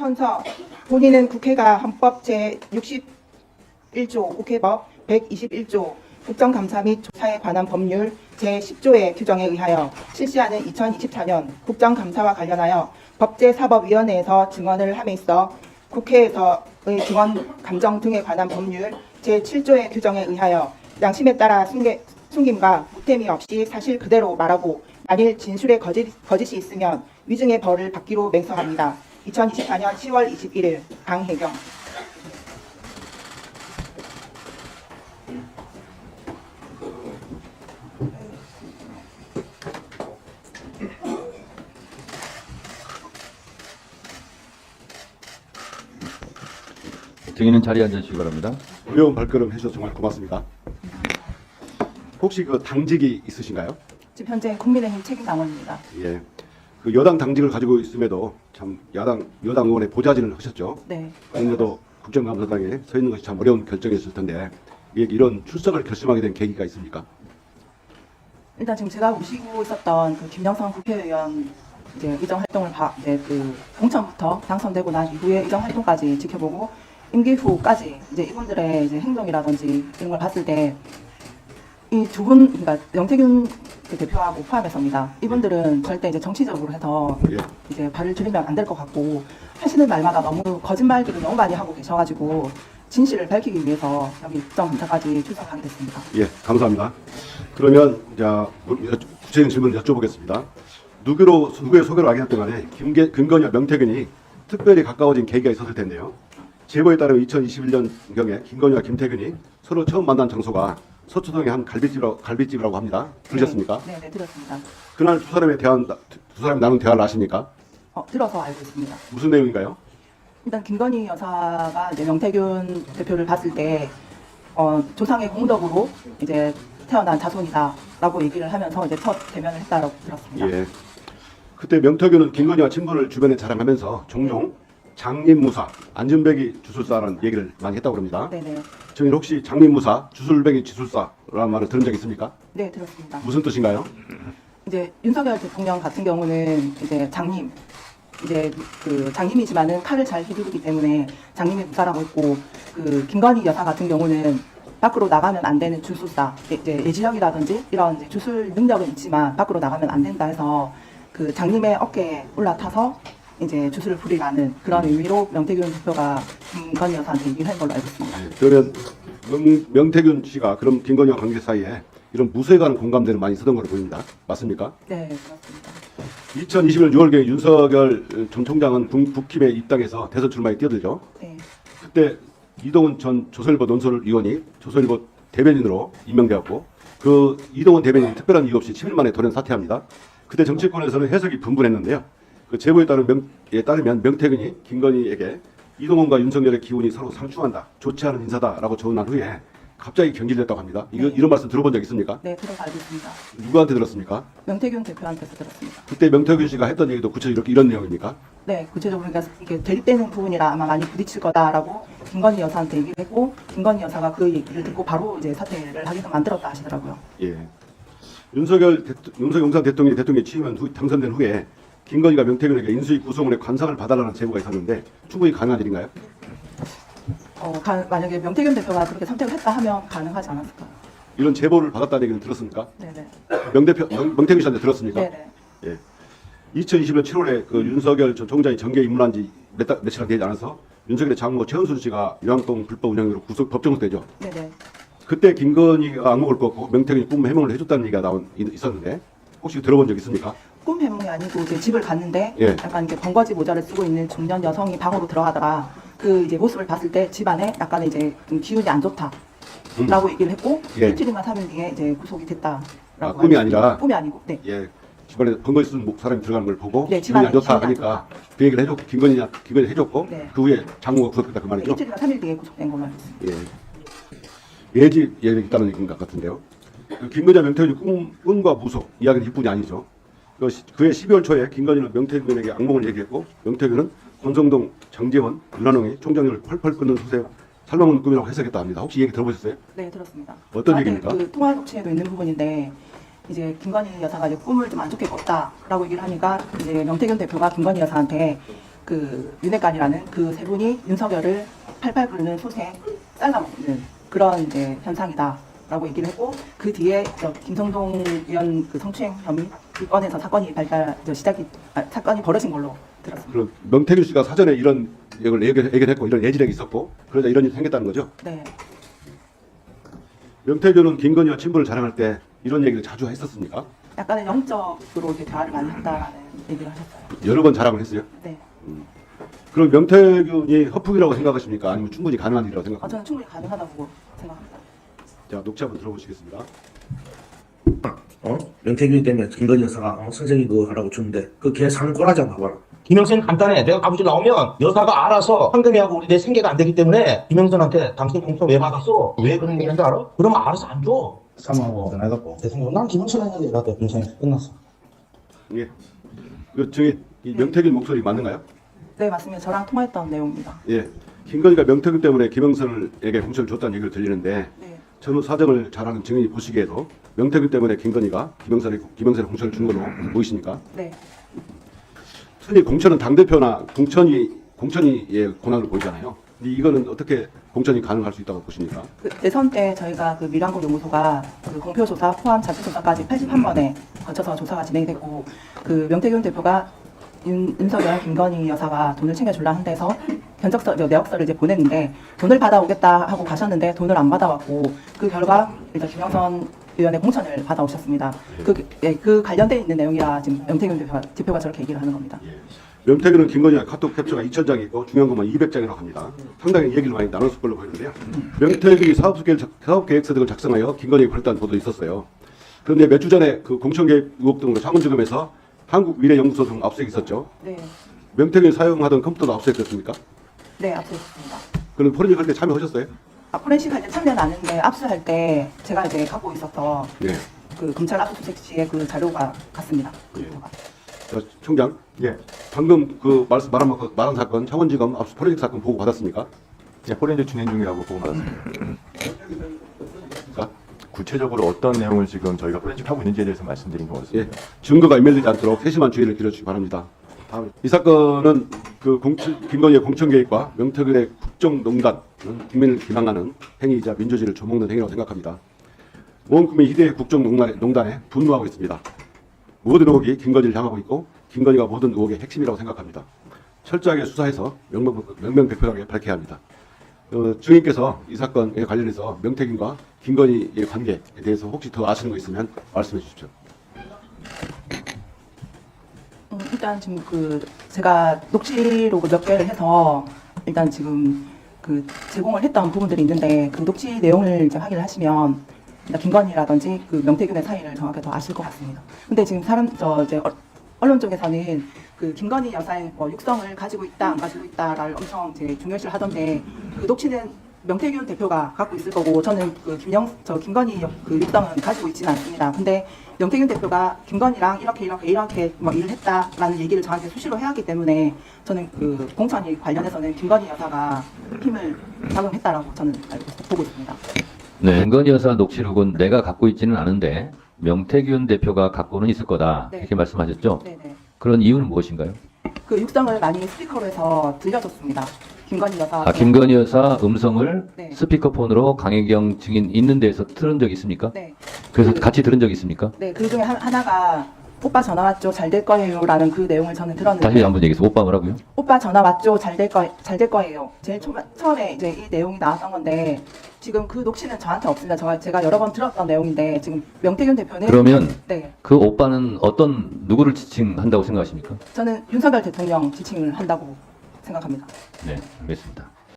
헌서 본인은 국회가 헌법 제61조 국회법 121조 국정감사 및 조사에 관한 법률 제10조의 규정에 의하여 실시하는 2024년 국정감사와 관련하여 법제사법위원회에서 증언을 함에 있어 국회에서의 증언 감정 등에 관한 법률 제7조의 규정에 의하여 양심에 따라 숨김과 무템이 없이 사실 그대로 말하고 만일 진술에 거짓이 있으면 위증의 벌을 받기로 맹서합니다. 2024년 10월 21일 강혜경. 증인은 자리에 앉으시기 바랍니다. 어려운 발걸음 해주셔서 정말 고맙습니다. 혹시 그 당직이 있으신가요? 지금 현재 국민의힘 책임당원입니다. 예. 그 여당 당직을 가지고 있음에도 참 여당 의원의 보좌진을 하셨죠. 네. 그런데도 국정감사장에 서 있는 것이 참 어려운 결정이었을 텐데 이런 출석을 결심하게 된 계기가 있습니까? 일단 지금 제가 모시고 있었던 그 김영선 국회의원 이제 의정 활동을 그 공천부터 당선되고 난 이후에 의정 활동까지 지켜보고 임기 후까지 이제 이분들의 이제 행동이라든지 이런 걸 봤을 때 이 두 분, 그러니까 명태균 그 대표하고 포함해서입니다. 이분들은 절대 이제 정치적으로 해서 예. 이제 발을 들이면 안 될 것 같고 하시는 말마다 너무 거짓말들을 너무 많이 하고 계셔가지고 진실을 밝히기 위해서 여기 국정감사까지 출석하게 됐습니다. 예, 감사합니다. 그러면 구체적인 질문 여쭤보겠습니다. 누구의 소개로 알게 됐던 간에 김건희와 명태균이 특별히 가까워진 계기가 있었을 텐데요. 제보에 따르면 2021년경에 김건희와 김태균이 서로 처음 만난 장소가 서초동의 한 갈비집이라고 합니다. 들으셨습니까? 네, 들었습니다. 그날 두 사람이 나눈 대화를 아십니까? 들어서 알고 있습니다. 무슨 내용인가요? 일단 김건희 여사가 이제 명태균 대표를 봤을 때 조상의 공덕으로 이제 태어난 자손이다라고 얘기를 하면서 이제 첫 대면을 했다라고 들었습니다. 예. 그때 명태균은 김건희와 친분을 주변에 자랑하면서 종종 장님무사, 안전배기 주술사라는 얘기를 많이 했다고 합니다. 네네. 저희 혹시 장님무사, 주술배기 주술사라는 말을 들은 적 있습니까? 네, 들었습니다. 무슨 뜻인가요? 이제 윤석열 대통령 같은 경우는 이제 장님, 이제 그 장님이지만은 칼을 잘 휘두르기 때문에 장님의 무사라고 했고, 그 김건희 여사 같은 경우는 밖으로 나가면 안 되는 주술사, 이제 예지력이라든지 이런 이제 주술 능력은 있지만 밖으로 나가면 안 된다 해서 그 장님의 어깨에 올라타서 이제 주술을 부리라는 그런 의미로 명태균 대표가 김건희 여사한테 얘기를 한 걸로 알고 있습니다. 그러면 명태균 씨가 그럼 김건희와 관계 사이에 이런 무쇠에 관한 공감대를 많이 쓰던 걸로 보입니다. 맞습니까? 네, 그렇습니다. 2021년 6월경에 윤석열 전 총장은 북킴에 입당해서 대선 출마에 뛰어들죠. 네. 그때 이동훈 전 조선일보 논설위원이 조선일보 대변인으로 임명되었고 그 이동훈 대변인이 특별한 이유 없이 7일 만에 돌연 사퇴합니다. 그때 정치권에서는 해석이 분분했는데요. 그 제보에 따르면 명태균이 김건희에게 이동훈과 윤석열의 기운이 서로 상충한다, 좋지 않은 인사다라고 조언한 후에 갑자기 경질됐다고 합니다. 이런 말씀 들어본 적 있습니까? 네, 들어서 알고 있습니다. 누구한테 들었습니까? 명태균 대표한테서 들었습니다. 그때 명태균 씨가 했던 얘기도 구체적으로 이런 내용입니까? 네, 구체적으로 그러니까 이게 대립되는 부분이라 아마 많이 부딪힐 거다라고 김건희 여사한테 얘기를 했고 김건희 여사가 그 얘기를 듣고 바로 이제 사퇴를 하게끔 만들었다 하시더라고요. 예. 윤석열 용산 대통령이 취임한 당선된 후에 김건희가 명태균에게 인수위 구성원의 관상을 봐달라는 제보가 있었는데 충분히 가능한 일인가요? 만약에 명태균 대표가 그렇게 선택을 했다 하면 가능하지 않았을까요? 이런 제보를 받았다는 얘기는 들었습니까? 네네. 명태균 씨한테 들었습니까? 네네. 예. 2020년 7월에 그 윤석열 전 총장이 정계에 입문한 지 며칠 되지 않아서 윤석열의 장모 최은순 씨가 요양동 불법 운영으로 법정수되죠. 네네. 그때 김건희가 악목을 꺾고 명태균이 꿈 해몽을 해줬다는 얘기가 있었는데 혹시 들어본 적 있습니까? 꿈 해몽이 아니고 이제 집을 갔는데 예. 약간 이렇게 번거지 모자를 쓰고 있는 중년 여성이 방으로 들어가다가 그 이제 모습을 봤을 때 집안에 약간 이제 좀 기운이 안 좋다라고 얘기를 했고 예. 일주일이나 3일 뒤에 이제 구속이 됐다라고. 꿈이 아니라? 꿈이 아니고. 네. 예. 집안에 번거지 쓴 사람이 들어가는 걸 보고 네, 기분이 안 좋다 기분이 안 하니까 그 얘기를 해줬고 김건희 해줬고 네. 그 후에 장모가 구속됐다 그 네, 말이죠. 일주일이나 3일 뒤에 구속된 걸로 알고 있습니다. 예. 예지 얘기 있다는 얘기인 것 같은데요. 그 김건희와 명태균이 꿈과 무속 이야기는 이뿐이 아니죠. 그해 12월 초에 김건희는 명태균에게 악몽을 얘기했고 명태균은 권성동, 장제원, 윤한홍이 총장님을 펄펄 끓는 솥에 삶아먹는 꿈이라고 해석했다 합니다. 혹시 얘기 들어보셨어요? 네, 들었습니다. 어떤 얘기입니까? 그 통화 녹취에도 있는 부분인데 이제 김건희 여사가 이제 꿈을 좀 안 좋게 꿨다라고 얘기를 하니까 이제 명태균 대표가 김건희 여사한테 그 윤핵관이라는 그 세 분이 윤석열을 팔팔 끓는 솥에 잘라먹는 그런 이제 현상이다라고 얘기를 했고, 그 뒤에 김성동 의원 그 성추행 혐의 이 건에서 사건이 사건이 벌어진 걸로 들었습니다. 그럼 명태균 씨가 사전에 이런 걸 예견했고 이런 예지력이 있었고 그러자 이런 일이 생겼다는 거죠? 네. 명태균은 김건희와 친분을 자랑할 때 이런 얘기를 자주 했었습니까? 약간의 영적으로 이제 대화를 많이 했다라는 얘기를 하셨어요. 여러 번 자랑을 했어요? 네. 그럼 명태균이 허풍이라고 생각하십니까? 아니면 충분히 가능한 일이라고 생각합니까? 저는 충분히 가능하다고 생각합니다. 자, 녹취 한번 들어보시겠습니다. 명태균이 때문에 김건희 여사가 선생님 그거 하라고 줬는데 그 걔 상골하잖아 봐라. 김영선 간단해. 내가 아버지 나오면 여사가 알아서 황금이하고 우리 내 생계가 안 되기 때문에 김영선한테 당신 공천 왜 받았어? 왜 그런 얘기하는지 알아? 그러면 알아서 안 줘. 사망하고 전화해갖고 내 생각 난 김영선한테 얘기하대. 김영선이 끝났어. 예. 저기 이 명태균 목소리 맞는가요? 네, 맞습니다. 저랑 통화했던 내용입니다. 예. 김건희가 명태균 때문에 김영선에게 공천을 줬다는 얘기를 들리는데 네. 전후 사정을 잘 아는 증인이 보시기에도 명태균 때문에 김건희가 김영선에 공천을 준 걸로 보이십니까? 네. 흔히 공천은 당대표나 공천위의 권한을 보이잖아요. 근데 이거는 어떻게 공천이 가능할 수 있다고 보십니까? 그 대선 때 저희가 그 미래한국 연구소가 그 공표 조사 포함 자체 조사까지 81번에 거쳐서 조사가 진행됐고, 그 명태균 대표가 윤석열 김건희 여사가 돈을 챙겨줄라 한 데서 내역서를 이제 보냈는데 돈을 받아오겠다 하고 가셨는데 돈을 안 받아왔고, 그 결과 일단 김영선 의원의 공천을 받아오셨습니다. 그 관련돼 있는 내용이라 지금 명태균 대표가 저렇게 얘기를 하는 겁니다. 명태균은 김건희와 카톡 캡처가 2,000장이 있고 중요한 것만 200장이라고 합니다. 상당히 얘기를 많이 나눴을 걸로 보이는데요. 명태균이 사업계획서 등을 작성하여 김건희에게 보냈다는 보도도 있었어요. 그런데 몇 주 전에 그 공천계획 의혹 등으로 창원지검에서 한국미래연구소 등 압수수색이 있었죠. 네, 명태균이 사용하던 컴퓨터도 압수수색됐습니까? 네, 압수했습니다. 그럼 포렌식 할 때 참여하셨어요? 포렌식 할 때 참여는 안 했는데 압수할 때 제가 이제 갖고 있어서 네. 그 검찰 압수수색 시에 그 자료가 갔습니다. 그 예. 자료가. 자, 총장. 예, 방금 그 말한 사건 창원지검 압수 포렌식 사건 보고 받았습니까? 예, 포렌즈 진행 중이라고 보고받았습니다. 자, 구체적으로 어떤 내용을 지금 저희가 포렌식하고 있는지에 대해서 말씀드린 것 같습니다. 예, 증거가 인멸되지 않도록 세심한 주의를 기울여주시기 바랍니다. 이 사건은 그 김건희의 공천계획과 명태균의 국정농단, 국민을 기망하는 행위이자 민주주의를 조먹는 행위라고 생각합니다. 온 국민 희대의 국정농단에 분노하고 있습니다. 모든 의혹이 김건희를 향하고 있고 김건희가 모든 의혹의 핵심이라고 생각합니다. 철저하게 수사해서 명명백백하게 밝혀야 합니다. 증인께서 이 사건에 관련해서 명태균과 김건희의 관계에 대해서 혹시 더 아시는 거 있으면 말씀해 주십시오. 일단 지금 그 제가 녹취록을 몇 개를 해서 일단 지금 그 제공을 했던 부분들이 있는데, 그 녹취 내용을 이제 확인을 하시면 일단 김건희라든지 그 명태균의 사이를 정확히 더 아실 것 같습니다. 근데 지금 이제 언론 쪽에서는 그 김건희 여사의 뭐 육성을 가지고 있다 안 가지고 있다를 엄청 이제 중요시를 하던데, 그 녹취는 명태균 대표가 갖고 있을 거고 저는 그 김건희 그 육성은 가지고 있지는 않습니다. 근데 명태균 대표가 김건희랑 이렇게 뭐 일을 했다라는 얘기를 저한테 수시로 해왔기 때문에 저는 그 공천이 관련해서는 김건희 여사가 힘을 작용했다라고 저는 보고 있습니다. 네, 김건희 여사 녹취록은 내가 갖고 있지는 않은데 명태균 대표가 갖고는 있을 거다. 네. 이렇게 말씀하셨죠? 네네. 그런 이유는 무엇인가요? 그 육성을 많이 스피커로 해서 들려줬습니다. 김건희 여사. 김건희 여사 음성을 네. 스피커폰으로 강혜경 증인 있는 데서 들은 적 있습니까? 네. 그래서 같이 들은 적 있습니까? 네, 그 중에 하나가 오빠 전화 왔죠, 잘 될 거예요라는 그 내용을 저는 들었는데. 다시 한번 얘기해서 오빠 뭐라고요? 오빠 전화 왔죠, 잘 될 거예요. 제일 처음에 이제 이 내용이 나왔던 건데 지금 그 녹취는 저한테 없습니다. 제가 여러 번 들었던 내용인데 지금 명태균 대표는. 그러면 네, 그 오빠는 누구를 지칭한다고 생각하십니까? 저는 윤석열 대통령 지칭을 한다고 생각합니다. 네, 알겠습니다.